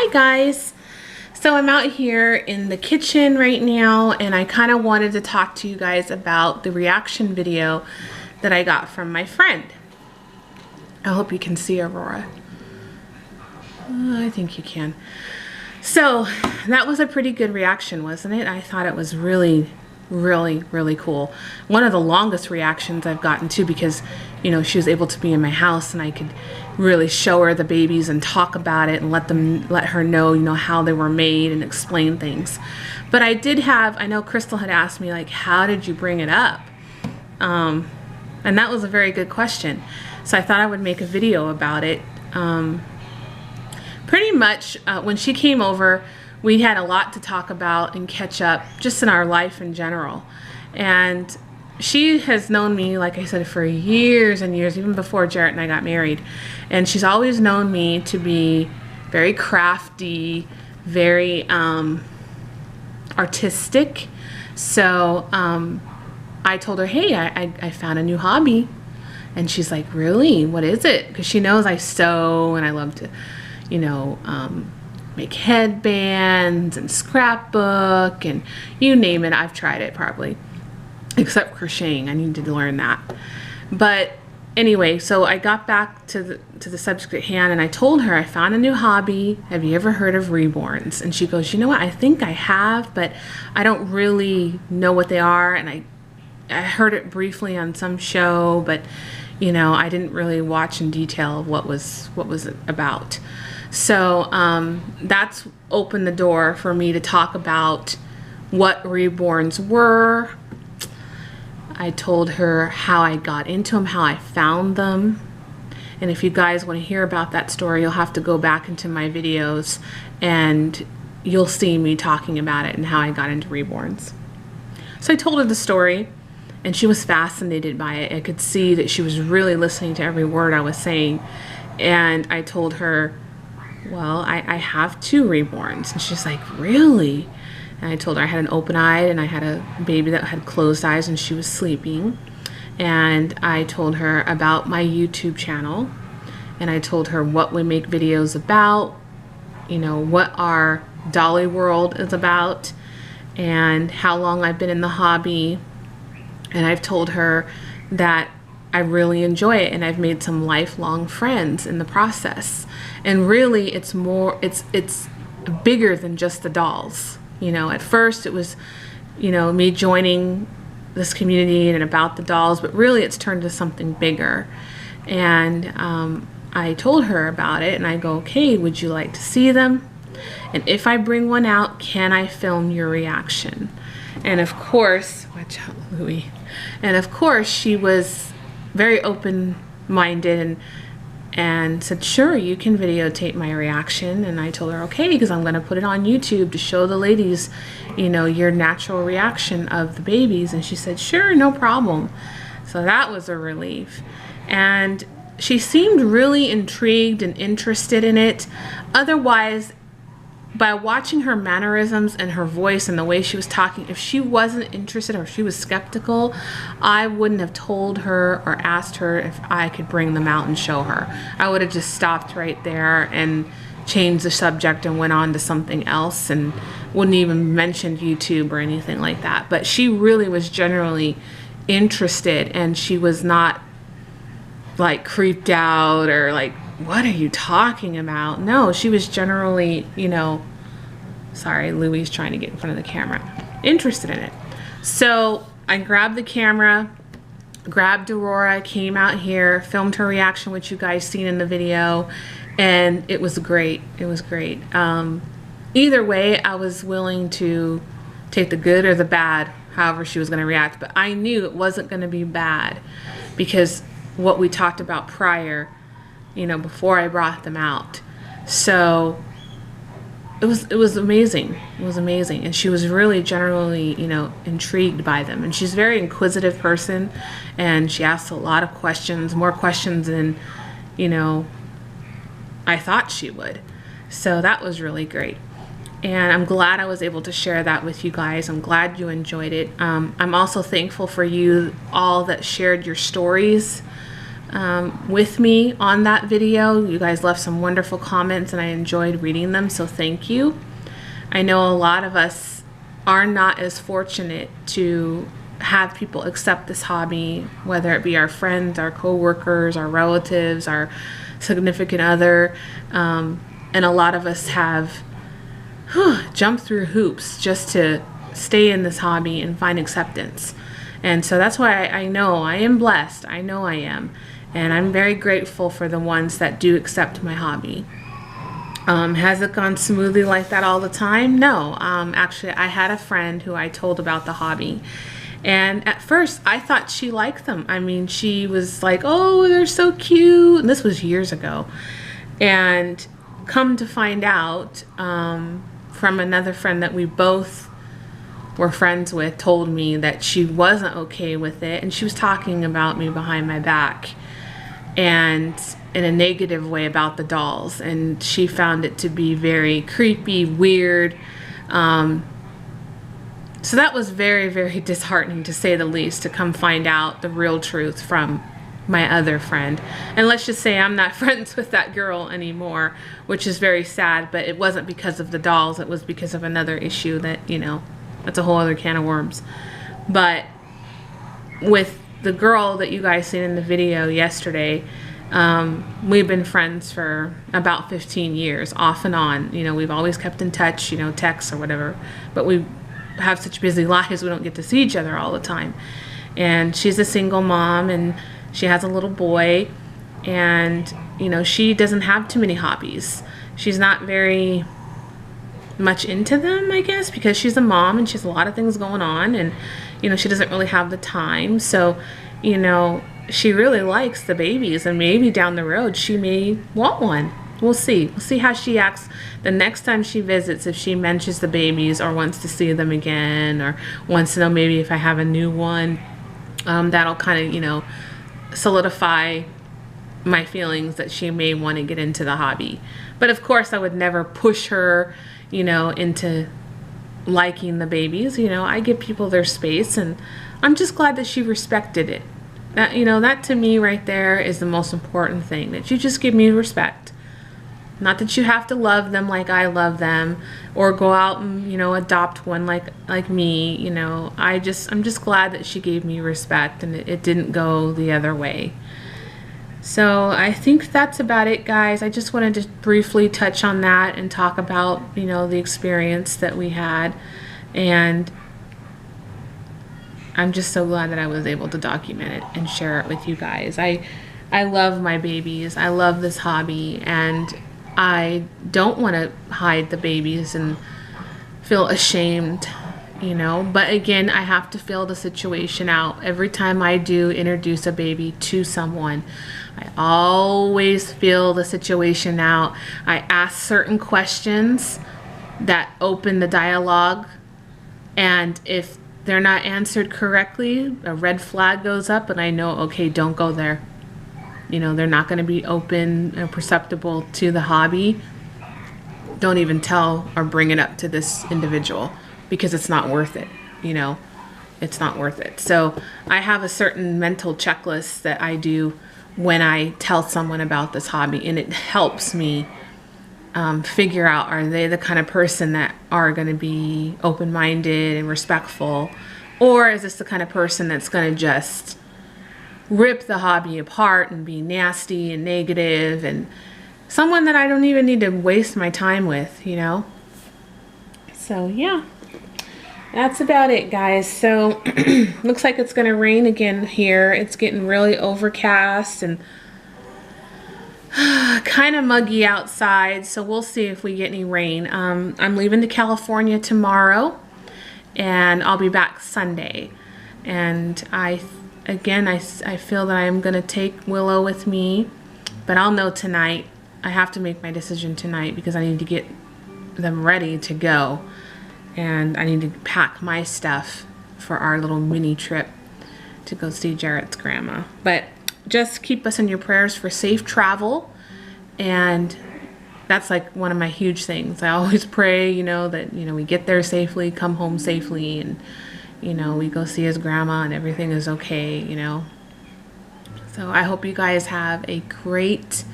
Hi guys. So I'm out here in the kitchen right now and I kind of wanted to talk to you guys about the reaction video that I got from my friend. I hope you can see Aurora. I think you can. So that was a pretty good reaction, wasn't it? I thought it was really cool. One of the longest reactions I've gotten to, because you know she was able to be in my house and I could really show her the babies and talk about it and let her know, you know, how they were made and explain things. But I did have, I know Crystal had asked me, like, how did you bring it up? And that was a very good question. So I thought I would make a video about it. Pretty much when she came over, we had a lot to talk about and catch up just in our life in general. And she has known me, like I said, for years and years, even before Jarrett and I got married. And she's always known me to be very crafty, very artistic. So I told her, hey, I found a new hobby. And she's like, really? What is it? Because she knows I sew and I love to, you know, make headbands and scrapbook and you name it. I've tried it probably, except crocheting. I need to learn that. But anyway, so I got back to the subject at hand and I told her I found a new hobby. Have you ever heard of reborns? And she goes, you know what? I think I have, but I don't really know what they are. And I heard it briefly on some show, but you know, I didn't really watch in detail of what was it about. So that's opened the door for me to talk about what reborns were. I told her how I got into them, how I found them. And if you guys want to hear about that story, you'll have to go back into my videos and you'll see me talking about it and how I got into reborns. So I told her the story and she was fascinated by it. I could see that she was really listening to every word I was saying. And I told her, well, I have 2 reborns. And she's like, really? And I told her I had an open eye and I had a baby that had closed eyes and she was sleeping. And I told her about my YouTube channel. And I told her what we make videos about, you know, what our Dolly World is about, and how long I've been in the hobby. And I've told her that I really enjoy it and I've made some lifelong friends in the process. And really it's bigger than just the dolls. You know, at first it was, you know, me joining this community and about the dolls, but really it's turned to something bigger. And I told her about it and I go, okay, would you like to see them? And if I bring one out, can I film your reaction? And of course, watch out, Louie. And of course she was very open-minded and said, sure, you can videotape my reaction. And I told her, okay, because I'm going to put it on YouTube to show the ladies, you know, your natural reaction of the babies. And she said, sure, no problem. So that was a relief. And she seemed really intrigued and interested in it. Otherwise, by watching her mannerisms and her voice and the way she was talking, if she wasn't interested or if she was skeptical, I wouldn't have told her or asked her if I could bring them out and show her. I would have just stopped right there and changed the subject and went on to something else and wouldn't even mention YouTube or anything like that. But she really was generally interested and she was not like creeped out or like, what are you talking about? No, she was generally, you know, sorry, Louie's trying to get in front of the camera, interested in it. So I grabbed the camera, grabbed Aurora, came out here, filmed her reaction, which you guys seen in the video, and it was great. It was great. Either way, I was willing to take the good or the bad, however she was going to react, but I knew it wasn't going to be bad because what we talked about prior, you know, before I brought them out. So it was amazing. It was amazing. And she was really generally, you know, intrigued by them. And she's a very inquisitive person and she asked a lot of questions, more questions than, you know, I thought she would. So that was really great. And I'm glad I was able to share that with you guys. I'm glad you enjoyed it. I'm also thankful for you all that shared your stories with me on that video. You guys left some wonderful comments and I enjoyed reading them, so thank you. I know a lot of us are not as fortunate to have people accept this hobby, whether it be our friends, our co-workers, our relatives, our significant other, and a lot of us have jumped through hoops just to stay in this hobby and find acceptance. And so that's why I know I am blessed. I know I am. And I'm very grateful for the ones that do accept my hobby. Has it gone smoothly like that all the time? No. Actually, I had a friend who I told about the hobby. And at first, I thought she liked them. I mean, she was like, oh, they're so cute. And this was years ago. And come to find out, from another friend that we both were friends with, told me that she wasn't okay with it. And she was talking about me behind my back and in a negative way about the dolls. And she found it to be very creepy, weird. So that was very, very disheartening, to say the least, to come find out the real truth from my other friend. And let's just say I'm not friends with that girl anymore, which is very sad, but it wasn't because of the dolls. It was because of another issue that, you know, that's a whole other can of worms. But with the girl that you guys seen in the video yesterday, we've been friends for about 15 years, off and on. You know, we've always kept in touch, you know, texts or whatever, but we have such busy lives we don't get to see each other all the time. And she's a single mom and she has a little boy, and you know, she doesn't have too many hobbies. She's not very much into them, I guess, because she's a mom and she has a lot of things going on, and you know, she doesn't really have the time. So, you know, she really likes the babies, and maybe down the road she may want one. We'll see. We'll see how she acts the next time she visits, if she mentions the babies or wants to see them again, or wants to know maybe if I have a new one. That'll kind of, you know, solidify my feelings that she may want to get into the hobby. But of course I would never push her, you know, into liking the babies. You know, I give people their space, and I'm just glad that she respected it. That, you know, that to me right there is the most important thing, that you just give me respect. Not that you have to love them like I love them, or go out and, you know, adopt one like me. You know, I'm just glad that she gave me respect, and it didn't go the other way. So I think that's about it, guys. I just wanted to briefly touch on that and talk about, you know, the experience that we had. And I'm just so glad that I was able to document it and share it with you guys. I love my babies. I love this hobby, and I don't want to hide the babies and feel ashamed, you know. But again, I have to feel the situation out. Every time I do introduce a baby to someone, I always feel the situation out. I ask certain questions that open the dialogue, and if they're not answered correctly, a red flag goes up, and I know, okay, don't go there. You know, they're not going to be open and perceptible to the hobby. Don't even tell or bring it up to this individual, because it's not worth it. You know, it's not worth it. So I have a certain mental checklist that I do when I tell someone about this hobby, and it helps me figure out, are they the kind of person that are going to be open-minded and respectful, or is this the kind of person that's going to just rip the hobby apart and be nasty and negative, and someone that I don't even need to waste my time with, you know? So yeah, that's about it, guys. So looks like it's gonna rain again here. It's getting really overcast and kind of muggy outside, so we'll see if we get any rain. I'm leaving to California tomorrow, and I'll be back Sunday. And I feel that I'm gonna take Willow with me, but I'll know tonight. I have to make my decision tonight, because I need to get them ready to go, and I need to pack my stuff for our little mini trip to go see Jarrett's grandma. But just keep us in your prayers for safe travel, and that's like one of my huge things. I always pray, you know, that, you know, we get there safely, come home safely, and you know, we go see his grandma and everything is okay, you know. So I hope you guys have a great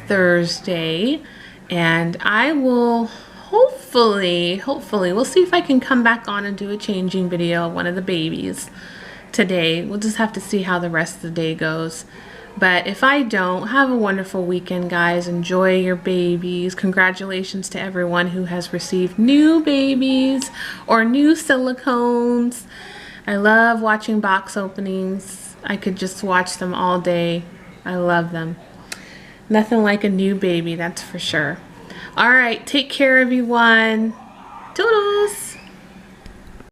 Thursday, and I will hopefully, we'll see if I can come back on and do a changing video of one of the babies today. We'll just have to see how the rest of the day goes. But if I don't, have a wonderful weekend, guys. Enjoy your babies. Congratulations to everyone who has received new babies or new silicones. I love watching box openings. I could just watch them all day. I love them. Nothing like a new baby, that's for sure. All right, take care, everyone. Toodles.